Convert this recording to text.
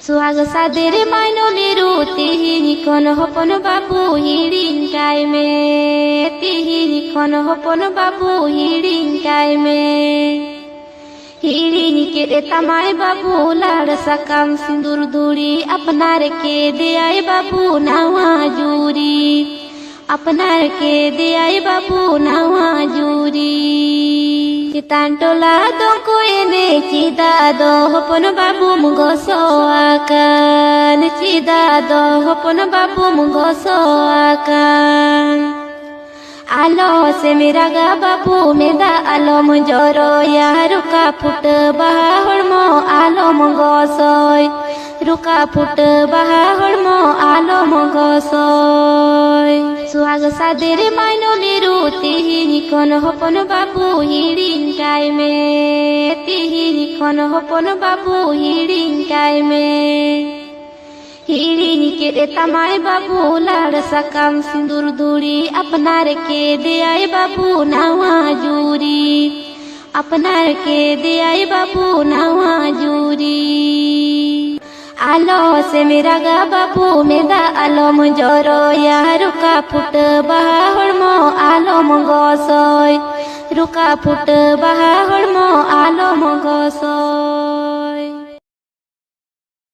सुहाग सादेर माइनोली तिहिनी कन हपन बाबू हिडिंकाय में तिहिनी कन हपन बाबू हिडिंकाय में हिडिनी के रे तमाय बाबू लाड़ सकाम सिंदूर दूरी अपनार के दे आए बाबू नावा जूरी अपनार के दे आए बाबू नावा जूरी चितान टोला दो कोएने चिदा दो हपन बाबू मुगो सोआकान चिदा दो हपन बाबू मुगो सोआकान आलो से मेरा गा बाबू मेदा आलो मुजोरो या रुका फुट बहा हड़मो आलो मुगो सोय रुका फुट बहा हड़मो आलो मुगो सोय सुहाग सादेर माइनोली तिहिनी कन हपन बाबू हिडिंकाय में तिहिनी कन हपन बाबू हिडिंकाय में हिडिनी के रे तमाय बाबू लाड़ सकाम सिंदूर दूरी अपनार के दे आए बाबू नावा जूरी अपनार के दे आए बाबू नावा जूरी आलो से मेरा गा बाबू मेदा आलो मुजोरो या रुका फुट बहा हड़मो आलो मुगो सोय रुका फुट बहा हड़मो आलो मुगो सोय।